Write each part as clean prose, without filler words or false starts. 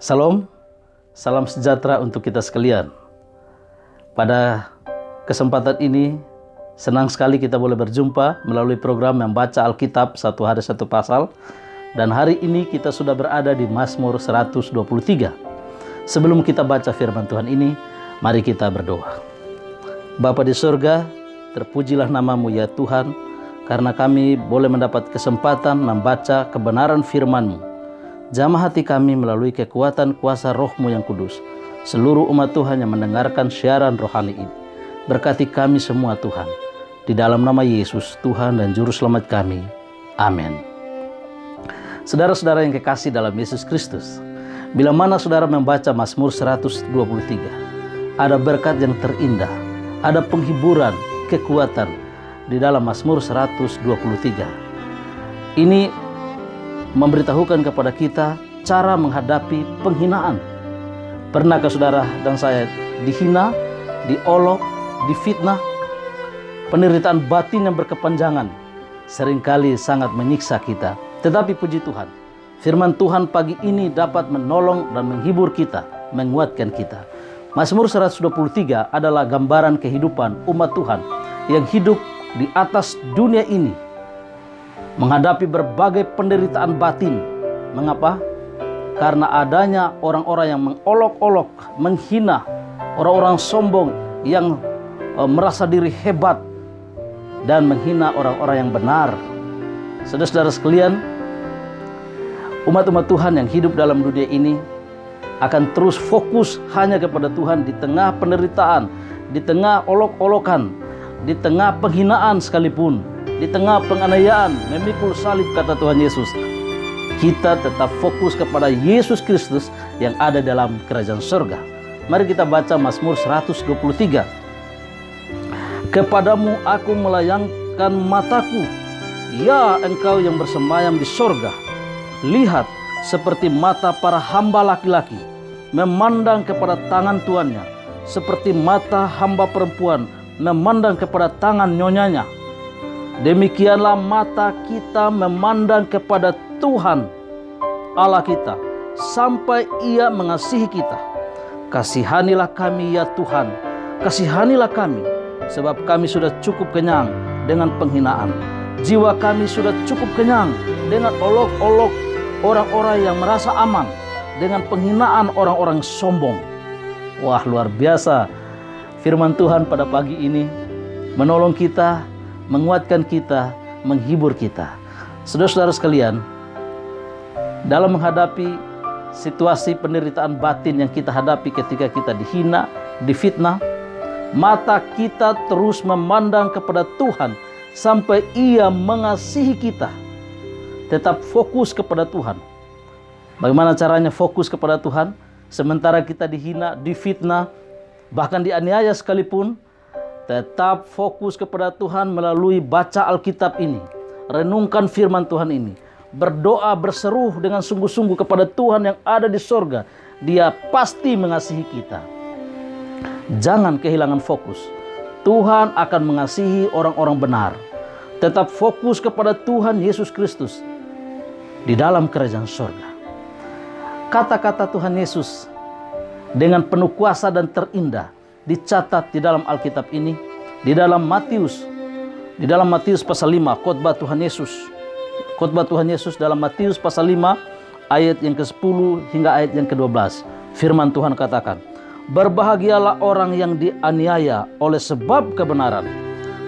Salam, salam sejahtera untuk kita sekalian. Pada kesempatan ini, senang sekali kita boleh berjumpa melalui program yang baca Alkitab satu hari satu pasal. Dan hari ini kita sudah berada di Mazmur 123. Sebelum kita baca firman Tuhan ini, mari kita berdoa. Bapa di surga, terpujilah namamu ya Tuhan, karena kami boleh mendapat kesempatan membaca kebenaran firman-Mu. Jamah hati kami melalui kekuatan kuasa Roh-Mu yang kudus. Seluruh umat Tuhan yang mendengarkan siaran rohani ini. Berkati kami semua Tuhan. Di dalam nama Yesus, Tuhan dan Juru Selamat kami. Amin. Saudara-saudara yang kekasih dalam Yesus Kristus, bila mana saudara membaca Mazmur 123, ada berkat yang terindah, ada penghiburan, kekuatan di dalam Mazmur 123. Ini memberitahukan kepada kita cara menghadapi penghinaan. Pernahkah saudara dan saya dihina, diolok, difitnah? Penderitaan batin yang berkepanjangan seringkali sangat menyiksa kita. Tetapi puji Tuhan, firman Tuhan pagi ini dapat menolong dan menghibur kita, menguatkan kita. Mazmur 123 adalah gambaran kehidupan umat Tuhan yang hidup di atas dunia ini, menghadapi berbagai penderitaan batin. Mengapa? Karena adanya orang-orang yang mengolok-olok, menghina, orang-orang sombong yang merasa diri hebat dan menghina orang-orang yang benar. Saudara-saudara sekalian, umat-umat Tuhan yang hidup dalam dunia ini akan terus fokus hanya kepada Tuhan di tengah penderitaan, di tengah olok-olokan, di tengah penghinaan sekalipun, di tengah penganiayaan, memikul salib kata Tuhan Yesus. Kita tetap fokus kepada Yesus Kristus yang ada dalam kerajaan surga. Mari kita baca Mazmur 123. Kepadamu aku melayangkan mataku, ya Engkau yang bersemayam di surga. Lihat, seperti mata para hamba laki-laki memandang kepada tangan tuannya, seperti mata hamba perempuan memandang kepada tangan nyonyanya. Demikianlah mata kita memandang kepada Tuhan Allah kita, sampai Ia mengasihi kita. Kasihanilah kami ya Tuhan, kasihanilah kami, sebab kami sudah cukup kenyang dengan penghinaan. Jiwa kami sudah cukup kenyang dengan olok-olok orang-orang yang merasa aman, dengan penghinaan orang-orang sombong. Wah, luar biasa. Firman Tuhan pada pagi ini menolong kita, menguatkan kita, menghibur kita. Saudara-saudara sekalian, dalam menghadapi situasi penderitaan batin yang kita hadapi ketika kita dihina, difitnah, mata kita terus memandang kepada Tuhan sampai Ia mengasihi kita. Tetap fokus kepada Tuhan. Bagaimana caranya fokus kepada Tuhan? Sementara kita dihina, difitnah, bahkan dianiaya sekalipun, tetap fokus kepada Tuhan melalui baca Alkitab ini. Renungkan firman Tuhan ini. Berdoa, berseru dengan sungguh-sungguh kepada Tuhan yang ada di sorga. Dia pasti mengasihi kita. Jangan kehilangan fokus. Tuhan akan mengasihi orang-orang benar. Tetap fokus kepada Tuhan Yesus Kristus di dalam kerajaan surga. Kata-kata Tuhan Yesus dengan penuh kuasa dan terindah dicatat di dalam Alkitab ini, di dalam Matius pasal 5, khotbah Tuhan Yesus dalam Matius pasal 5 ayat yang ke-10 hingga ayat yang ke-12. Firman Tuhan katakan, berbahagialah orang yang dianiaya oleh sebab kebenaran,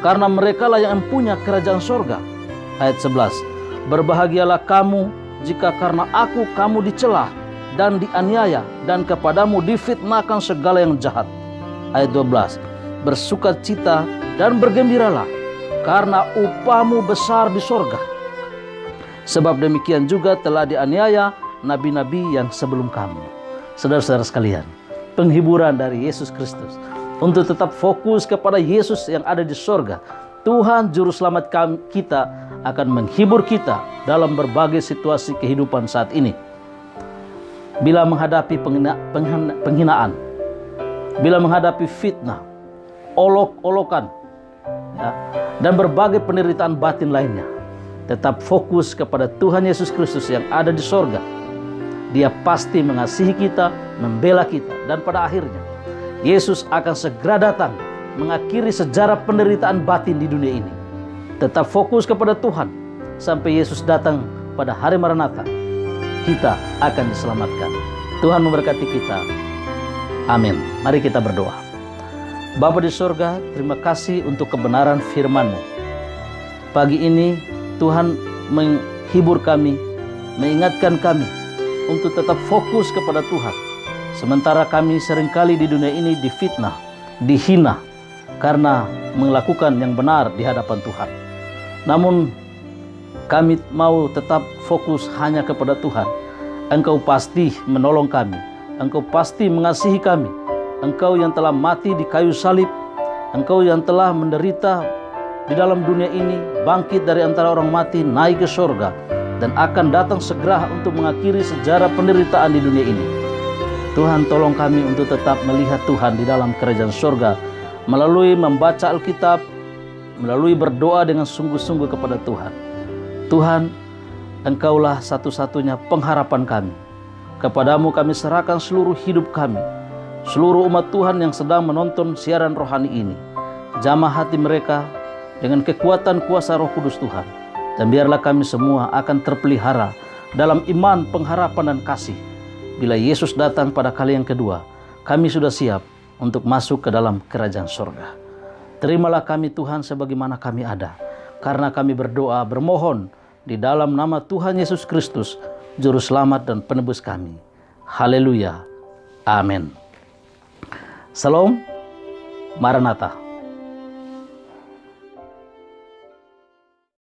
karena merekalah yang mempunyai kerajaan surga. Ayat 11, berbahagialah kamu jika karena aku kamu dicela dan dianiaya, dan kepadamu difitnahkan segala yang jahat. Ayat 12, bersukacita dan bergembiralah, karena upahmu besar di surga. Sebab demikian juga telah dianiaya nabi-nabi yang sebelum kamu. Saudara-saudara sekalian, penghiburan dari Yesus Kristus untuk tetap fokus kepada Yesus yang ada di surga. Tuhan Juru Selamat kita akan menghibur kita dalam berbagai situasi kehidupan saat ini. Bila menghadapi penghinaan, bila menghadapi fitnah, olok-olokan, dan berbagai penderitaan batin lainnya, tetap fokus kepada Tuhan Yesus Kristus yang ada di sorga. Dia pasti mengasihi kita, membela kita, dan pada akhirnya Yesus akan segera datang mengakhiri sejarah penderitaan batin di dunia ini. Tetap fokus kepada Tuhan sampai Yesus datang pada hari Maranatha. Kita akan diselamatkan. Tuhan memberkati kita. Amin. Mari kita berdoa. Bapa di sorga, terima kasih untuk kebenaran firman-Mu. Pagi ini Tuhan menghibur kami, mengingatkan kami untuk tetap fokus kepada Tuhan. Sementara kami seringkali di dunia ini difitnah, dihina karena melakukan yang benar di hadapan Tuhan. Namun kami mau tetap fokus hanya kepada Tuhan. Engkau pasti menolong kami. Engkau pasti mengasihi kami. Engkau yang telah mati di kayu salib, Engkau yang telah menderita di dalam dunia ini, bangkit dari antara orang mati, naik ke surga, dan akan datang segera untuk mengakhiri sejarah penderitaan di dunia ini. Tuhan, tolong kami untuk tetap melihat Tuhan di dalam kerajaan surga, melalui membaca Alkitab, melalui berdoa dengan sungguh-sungguh kepada Tuhan. Tuhan, Engkaulah satu-satunya pengharapan kami. Kepadamu kami serahkan seluruh hidup kami, seluruh umat Tuhan yang sedang menonton siaran rohani ini. Jamah hati mereka dengan kekuatan kuasa Roh Kudus Tuhan. Dan biarlah kami semua akan terpelihara dalam iman, pengharapan, dan kasih. Bila Yesus datang pada kali yang kedua, kami sudah siap untuk masuk ke dalam kerajaan surga. Terimalah kami Tuhan sebagaimana kami ada. Karena kami berdoa, bermohon di dalam nama Tuhan Yesus Kristus, Juru Selamat dan Penebus kami. Haleluya. Amin. Salam Maranatha.